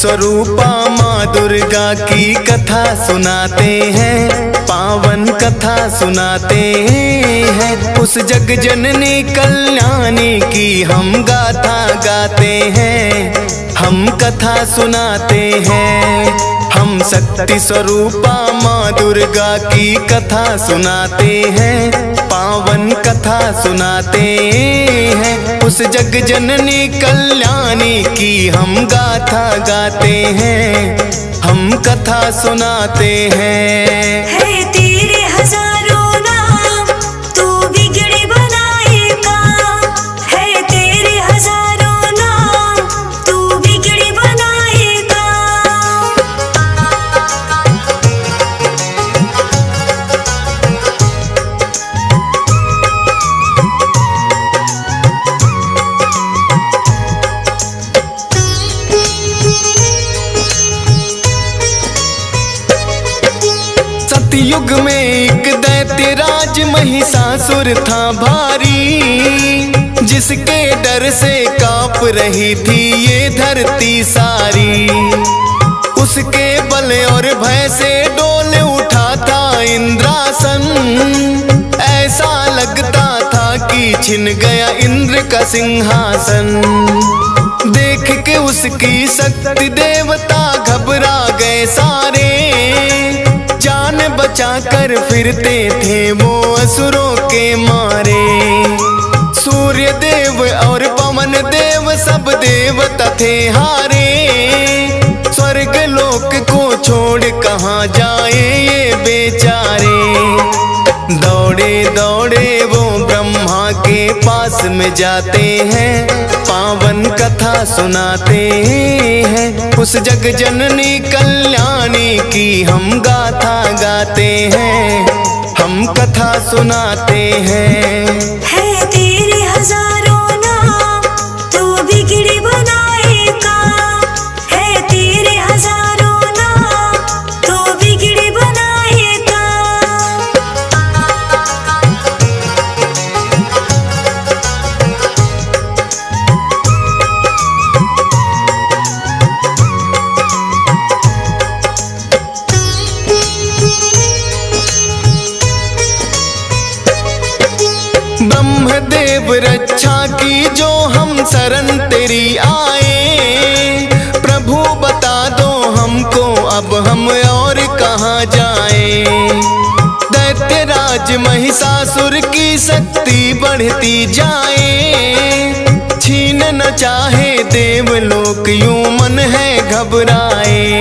स्वरूपा माँ दुर्गा की कथा सुनाते हैं, पावन कथा सुनाते हैं। उस जग जननी कल्याणी की हम गाथा गाते हैं, हम कथा सुनाते हैं। हम शक्ति स्वरूपा माँ दुर्गा की कथा सुनाते हैं, पावन कथा सुनाते हैं। उस जग जननी कल्याणी की हम गाथा गाते हैं, हम कथा सुनाते हैं। है तेरे हजारों नाम, तू बिगड़ी बनाएगा। है तेरे हजारों नाम, तू बिगड़ी बनाएगा। सतयुग में एक दैत्य राज महिषासुर था भारी, जिसके डर से कांप रही थी ये धरती सारी। उसके बल और भय से डोल उठा था इंद्रासन, ऐसा लगता था कि छिन गया इंद्र का सिंहासन। देख के उसकी शक्ति देवता घबरा गए सारे, जान बचा कर फिरते थे वो असुरों के मारे। सूर्य देव और पवन देव सब देवता थे हारे, स्वर्ग लोक को छोड़ कहाँ जाए ये बेचारे। दौड़े दौड़े वो ब्रह्मा के पास में जाते हैं, पावन कथा सुनाते हैं। उस जग जननी कल्याणी की हम गाथा गाते हैं, हम कथा सुनाते हैं। है तेरे हजारों नाम, तू बिगड़ी बनाएगा। है तेरे हजारों नाम, तू बिगड़ी बनाएगा। ब्रह्मदेव रक्षा की जो हम शरण तेरी आए, प्रभु बता दो हमको अब हम और कहाँ जाए। दैत्यराज महिषासुर की शक्ति बढ़ती जाए, छीन न चाहे देवलोक यूं मन है घबराए।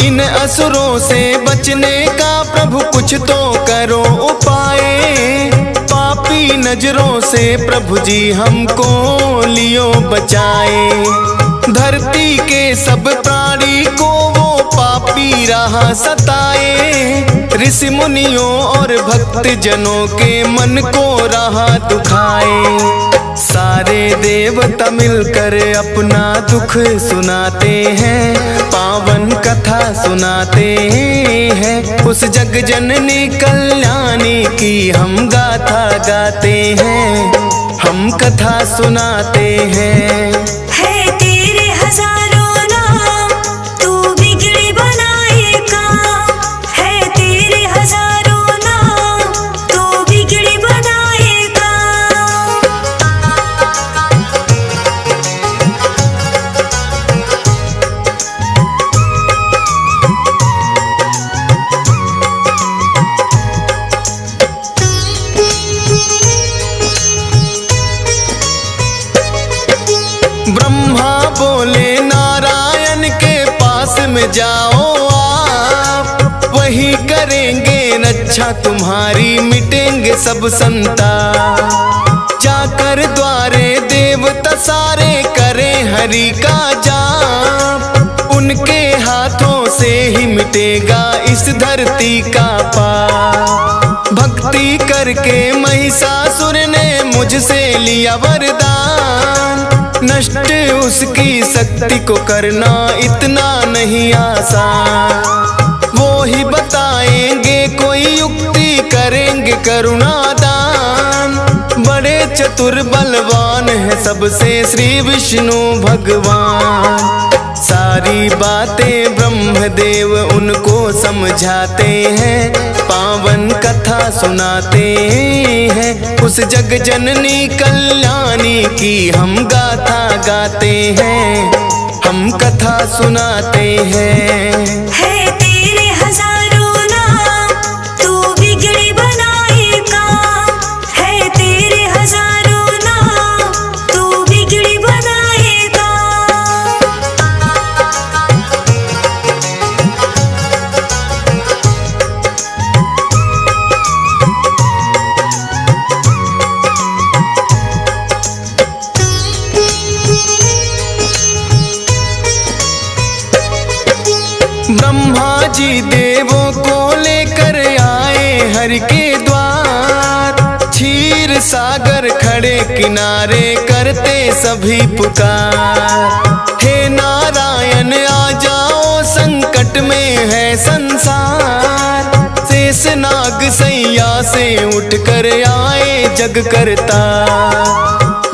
इन असुरों से बचने का प्रभु कुछ तो करो उपाय, पापी नजरों से प्रभु जी हमको लियो बचाए। धरती के सब प्राणी को वो पापी राह सताए, ऋषि मुनियों और भक्त जनों के मन को राह दुखाए। सारे देवता मिलकर अपना दुख सुनाते हैं, पावन कथा सुनाते हैं। उस जग जननी कल्याणी की हम गाथा गाते हैं, हम कथा सुनाते हैं। है तेरे हजारों नाम, तू बिगड़ी बनाएगा। है तेरे हजारों नाम, तू बिगड़ी बनाएगा। ब्रह्मा बोले नारायण के पास में जाओ आप, वही करेंगे रक्षा तुम्हारी, मिटेंगे सब संता। जाकर द्वारे देवता सारे करें हरि का जाप, उनके हाथों से ही मिटेगा इस धरती का पाप। भक्ति करके महिषासुर ने मुझसे लिया वरदान, नष्ट उसकी शक्ति को करना इतना नहीं आसान। वो ही बताएंगे कोई युक्ति, करेंगे करुणा दान, बड़े चतुर बलवान है सबसे श्री विष्णु भगवान। सारी बातें ब्रह्मदेव उनको समझाते हैं, पावन कथा सुनाते हैं। उस जग जननी कल्याणी की हम गाथा गाते हैं, हम कथा सुनाते हैं। है तेरे हजारों नाम, तू बिगड़ी बनाएगा। है तेरे हजारों नाम, तू बिगड़ी बनाएगा। ब्रह्मा जी देवों को लेकर आए हर के द्वार। क्षीर सागर खड़े किनारे करते सभी पुकार। हे नारायण आ जाओ, संकट में है संसार। शेष नाग सैया से उठकर आए जग करता।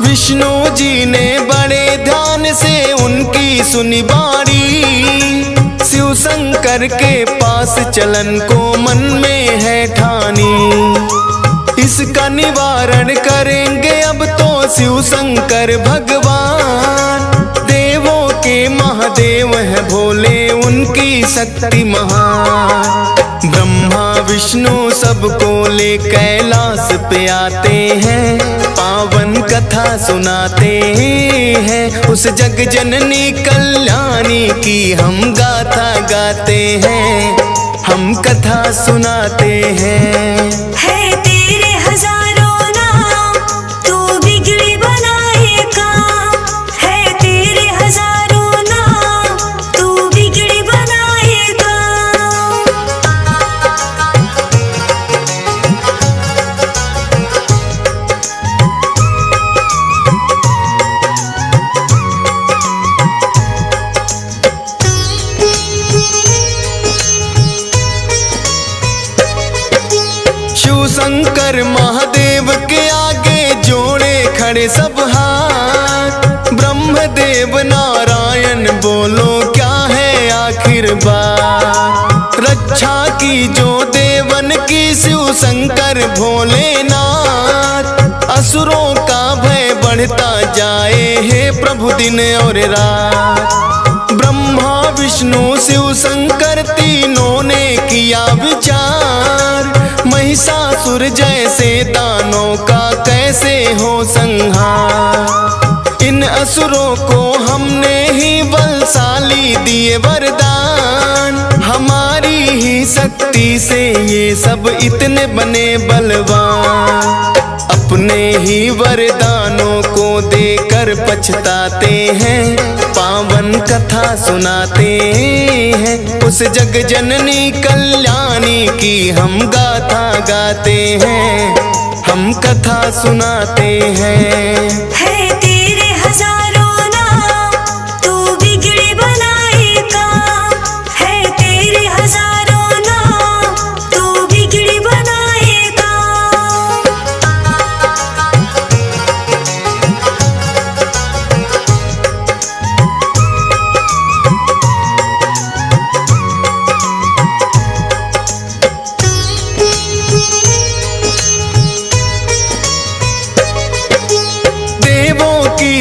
विष्णु जी ने बड़े ध्यान से उनकी सुनी बारी। शिव शंकर के पास चलन को मन में है ठानी। इसका निवारण करेंगे अब तो शिव शंकर भगवान। देवों के महादेव है भोले, उनकी शक्ति महान। ब्रह्मा विष्णु सबको ले कैलाश पे आते हैं, पावन कथा सुनाते हैं। उस जग जननी कल्याणी की हम गाथा गाते हैं, हम कथा सुनाते हैं। है तेरे हजारों नाम, तू बिगड़ी बनाएगा। है तेरे हजारों नाम, तू बिगड़ी बनाएगा। शिव शंकर महादेव के आगे जोड़े खड़े सब हाथ। ब्रह्मदेव नारायण बोलो क्या है आखिर बात। रक्षा की जो देवन की शिव शंकर भोलेनाथ। असुरों का भय बढ़ता जाए हे प्रभु दिन और रात। ब्रह्मा विष्णु शिव शंकर तीनों ने किया विचार। महिषासुर जैसे दानों का कैसे हो संहार। इन असुरों को हमने ही बलशाली दिए वरदान। हमारी ही शक्ति से ये सब इतने बने बलवान। अपने ही वरदानों को देकर पछताते हैं, पावन कथा सुनाते हैं। उस जग जननी कल्याणी की हम गाथा गाते हैं, हम कथा सुनाते हैं। है तेरे हजारों नाम, तू बिगड़ी बनाएगा। है तेरे हजारों नाम, तू बिगड़ी बनाएगा।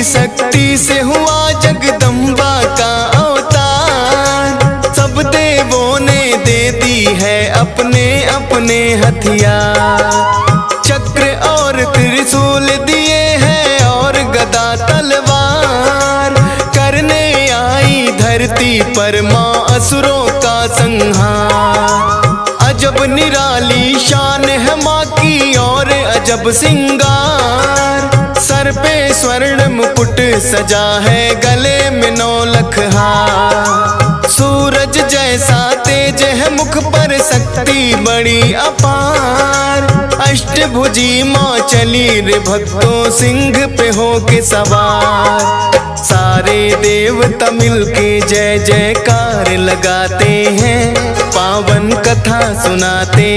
शक्ति से हुआ जगदम्बा का अवतार। सब देवों ने दे दी है अपने अपने हथियार। चक्र और त्रिशूल दिए हैं और गदा तलवार। करने आई धरती पर माँ असुरों का संहार। अजब निराली शान है माँ की और अजब सिंगार। सर पे स्वर्ण मुकुट सजा है, गले में 9 लख हार। सूरज जैसा तेज है मुख पर, शक्ति बड़ी अपार। अष्टभुजी माँ चली रे भक्तों, सिंह पे हो के सवार। सारे देवता मिल के जय जयकार लगाते हैं, पावन कथा सुनाते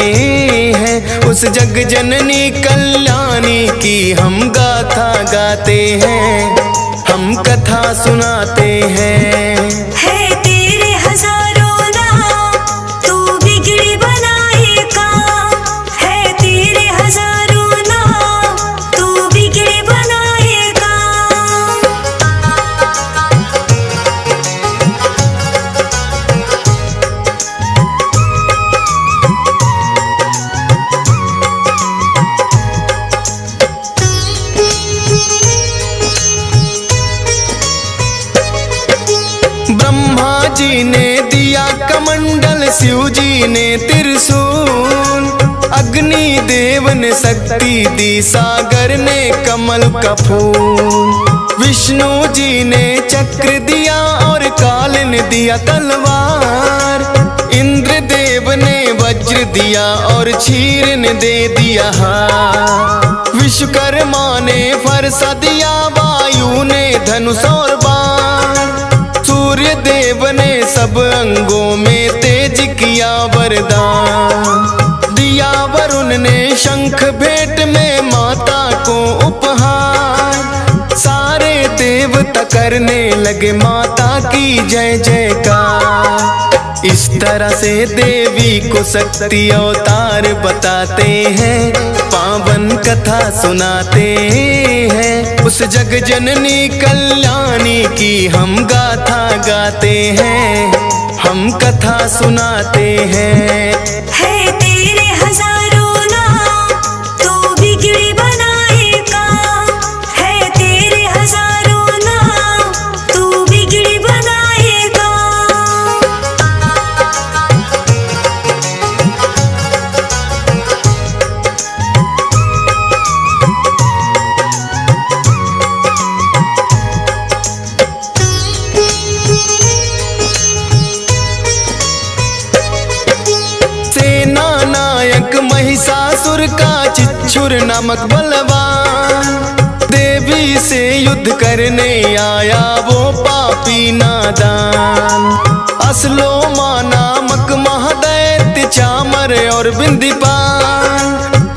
हैं। उस जग जननी कल्याणी की हम गाथा गाते हैं, हम कथा सुनाते हैं। है तेरे हजारों नाम, तू बिगड़ी बनाएगा। है तेरे हजारों नाम, तू बिगड़ी बनाएगा। ब्रह्मा जी ने दिया कमंडल, शिव जी ने त्रिशूल, अग्नि देव ने शक्ति दी, सागर ने कमल का फूल। विष्णु जी ने चक्र दिया और काल ने दिया तलवार। इंद्र देव ने वज्र दिया और क्षीर ने दे दिया हार। विश्वकर्मा ने फरसा दिया, वायु ने धनुष और बाण। सूर्य देव ने सब अंगों में तेज किया वरदान। दिया वरुण ने शंख भेंट में माता को उपहार। सारे देवता करने लगे माता की जय जयकार। इस तरह से देवी को शक्ति अवतार बताते हैं, पावन कथा सुनाते हैं। उस जग जननी कल्याणी की हम गाथा गाते हैं, हम कथा सुनाते हैं। है तेरे हजारों नाम, तू बिगड़ी बनाएगा। है तेरे हजारों नाम, तू बिगड़ी बनाएगा। सेना नायक महिषासुर का चिच्छुर नामक बलवान, देवी से युद्ध करने आया वो पापी नादान। असलोमा नामक महादैत्य चामर और बिंदीपाल,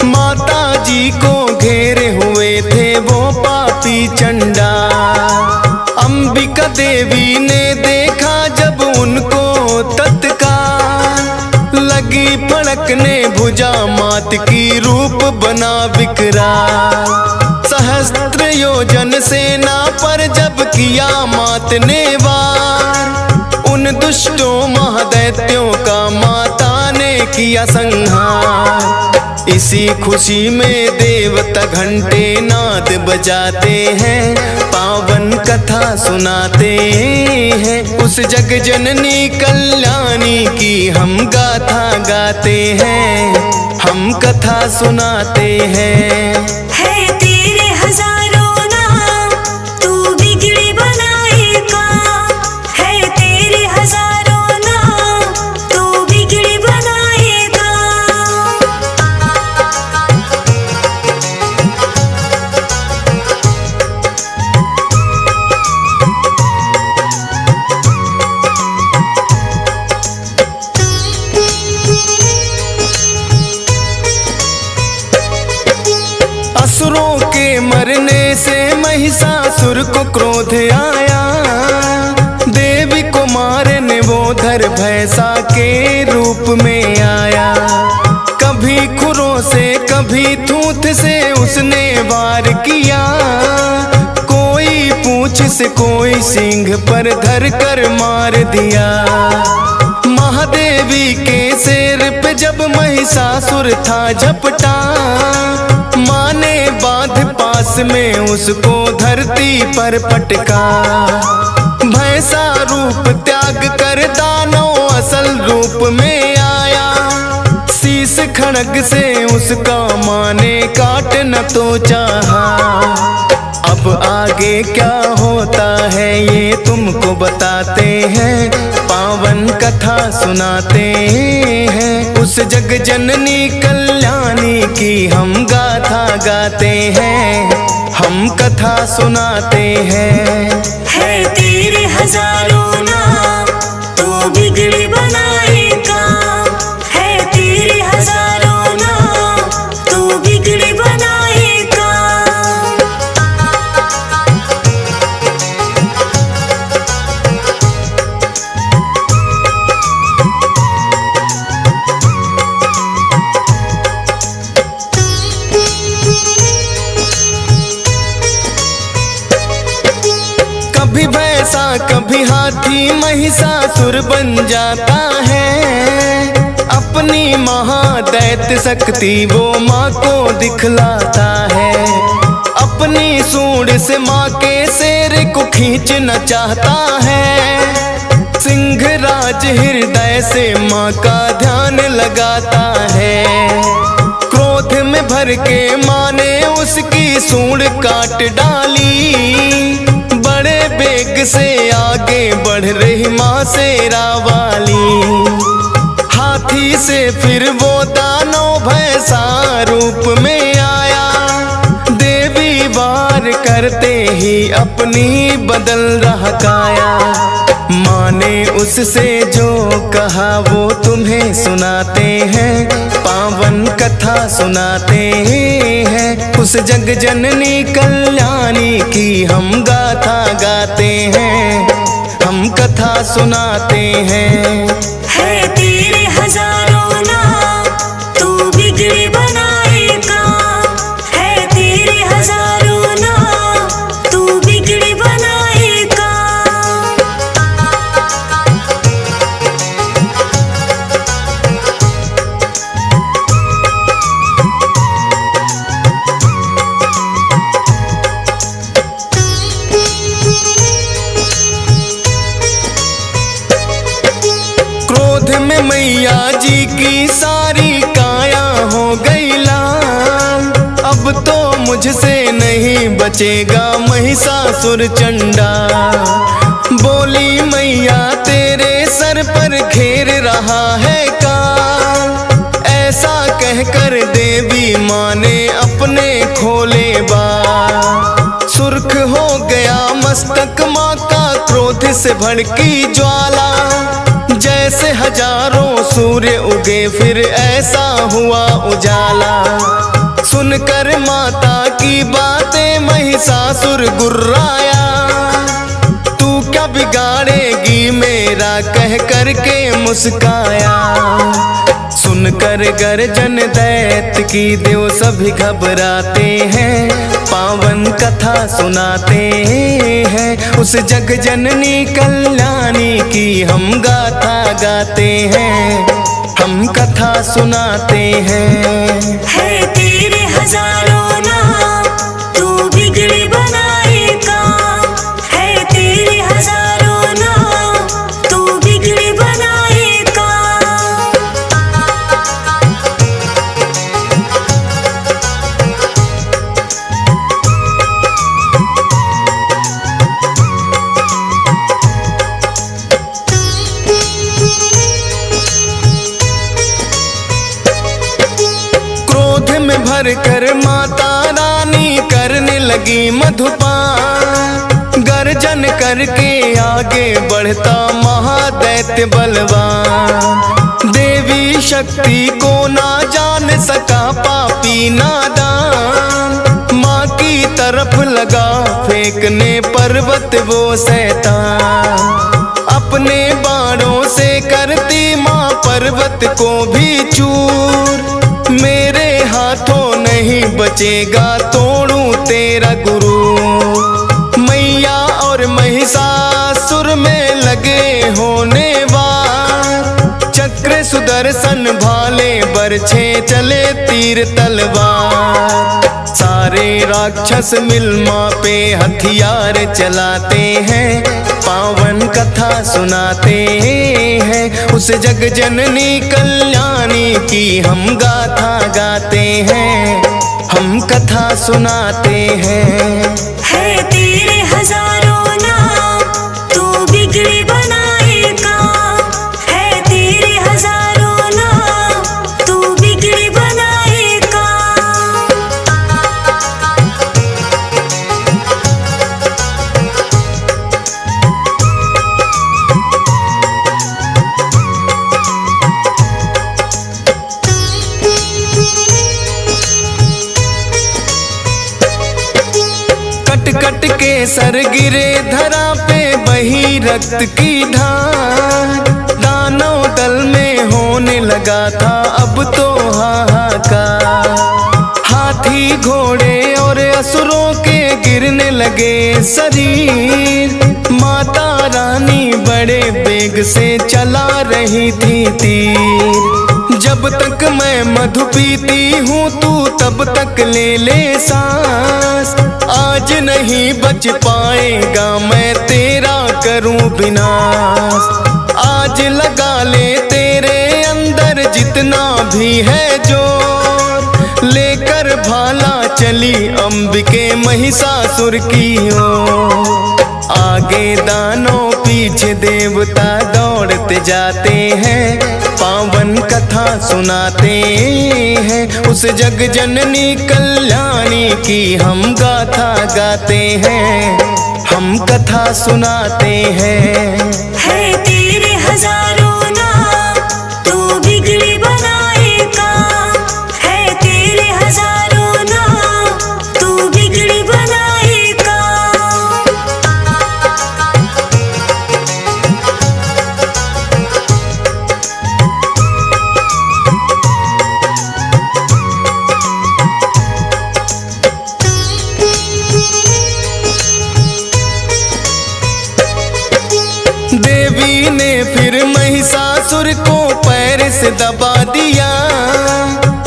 माता जी को घेरे हुए थे वो पापी चंडाल। अंबिका देवी ने देखा जब उनको तत्काल, लगी फड़कने भुजा मात की रूप बना विकराल। सहस्त्र योजन सेना पर जब किया मात ने वार, उन दुष्टों महादैत्यों का माता ने किया संहार। इसी खुशी में देवता घंटे नाद बजाते हैं, पावन कथा सुनाते हैं। उस जग जननी कल्याणी की हम गाथा गाते हैं, हम कथा सुनाते हैं। है तेरे हजारों नाम, तू बिगड़ी बनाएगा। है तेरे हजारों नाम, तू बिगड़ी बनाएगा। असुरों के मरने से महिषासुर को क्रोध आया, देवी को मारने वो धर भैंसा के रूप में आया। कभी खुरों से कभी थूथ से उसने वार किया, कोई पूंछ से कोई सींग पर धर कर मार दिया। महादेवी के सिर पे जब महिषासुर था झपटा, माँ ने बांध पास में उसको धरती पर पटका। भैंसा रूप त्याग कर दानव असल रूप में आया, शीश खड़ग से उसका माँ ने काट न तो चाहा। अब आगे क्या होता है ये तुमको बताते हैं, पावन कथा सुनाते हैं। उस जग जननी कल्याणी की हम गाथा गाते हैं, हम कथा सुनाते हैं। है तेरे हजारों नाम, तू बिगड़ी बनाएगा। है तेरे कभी हाथी महिषासुर बन जाता है, अपनी महादैत्य शक्ति वो माँ को दिखलाता है। अपनी सूंड से माँ के शेर को खींचना चाहता है, सिंहराज हृदय से माँ का ध्यान लगाता है। क्रोध में भर के माँ ने उसकी सूंड काट डाली, बड़े बेग से आगे बढ़ रही माँ शेरा वाली। हाथी से फिर वो दानव भैंसा रूप में आया, देवी वार करते ही अपनी बदल रहा काया। माँ ने उससे जो कहा वो तुम्हें सुनाते हैं, पावन कथा सुनाते हैं। उस जग जननी कल्याणी की हम गाथा गाते हैं, हम कथा सुनाते हैं। है तेरे हजारों नाम, तू बिगड़ी बनाएगा। है तेरे हजारों नाम, तू बिगड़ी बनाएगा। क्रोध में मैया जी की सारी काया हो गई लाल, अब तो मुझसे नहीं बचेगा महिषासुर चंडा। बोली मैया तेरे सर पर घेर रहा है काल, ऐसा कहकर देवी माँ ने अपने खोले बाल। सुर्ख हो गया मस्तक माँ का क्रोध से भड़की ज्वाला, जैसे हजारों सूर्य उगे फिर ऐसा हुआ उजाला। सुनकर माता की बातें महिषासुर गुर्राया, तू क्या बिगाड़ेगी मेरा कह करके मुस्काया। सुनकर गर्जन दैत्य की देव सभी घबराते हैं, पावन कथा सुनाते हैं। उस जग जननी कल्याणी की हम गाथा गाते हैं, हम कथा सुनाते हैं। है तेरे हजारों नाम, तू बिगड़ी बनाएगा। है तेरे हजारों नाम, तू बिगड़ी बनाएगा। क्रोध में भर कर माता रानी करने लगी मधुपान, गर्जन करके आगे बढ़ता महादैत्य बलवान। देवी शक्ति को ना जान सका पापी नादान, माँ की तरफ लगा फेंकने पर्वत वो शैतान। अपने बाणों से करती माँ पर्वत को भी चूर, मेरे हाथों नहीं बचेगा तोड़ूं तेरा गुरु। मैया और महिषासुर में लगे होने वार, चक्र सुदर्शन भाले बरछे चले तीर तलवार। सारे राक्षस मिल माँ पे हथियार चलाते हैं, पावन कथा सुनाते हैं। उस जग जननी कल्याणी की हम गाथा गाते हैं, हम कथा सुनाते हैं। है तेरे हजारों नाम, तू बिगड़ी बनाएगा। है तेरे हजारों नाम, तू बिगड़ी बनाएगा। कट के सर गिरे धरा पे बही रक्त की धार, दानव दल में होने लगा था अब तो हाहाकार। हाथी घोड़े और असुरों के गिरने लगे शरीर, माता रानी बड़े वेग से चला रही थी तीर। जब तक मैं मधु पीती हूँ तू तब तक ले ले सांस। आज नहीं बच पाएगा मैं तेरा करूँ विनाश। आज लगा ले तेरे अंदर जितना भी है जोर, लेकर भाला चली अंबिके महिषासुर की ओर। आगे दानों पीछे देवता दौड़ते जाते हैं, पावन कथा सुनाते हैं। उस जग जननी कल्याणी की हम गाथा गाते हैं, हम कथा सुनाते हैं। है तेरे हजारों नाम तू बिगड़ी बनाएगा। है तेरे हजारों नाम तू बिगड़ी बनाएगा। देवी ने फिर महिषासुर को पैर से दबा दिया,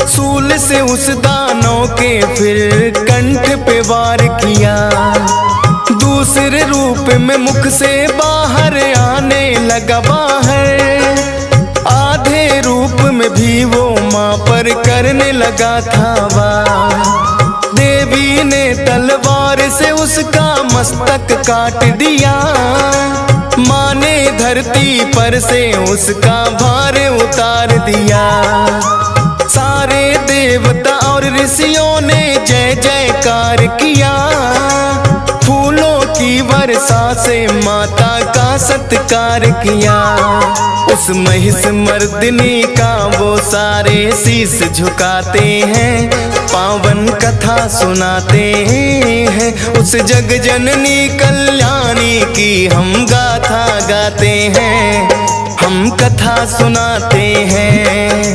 सूल से उस दानव के फिर कंठ पे वार किया। दूसरे रूप में मुख से बाहर आने लगा बाहर, आधे रूप में भी वो माँ पर करने लगा था वार। देवी ने तलवार से उसका मस्तक काट दिया, माँ ने धरती पर से उसका भार उतार दिया। सारे देवता और ऋषियों ने जय जयकार किया, फूलों की वर्षा से माता का सत्कार किया। उस महिष मर्दिनी का वो सारे शीश झुकाते हैं, पावन कथा सुनाते हैं। उस जग जननी कल्याणी की हम गाथा गाते हैं, हम कथा सुनाते हैं।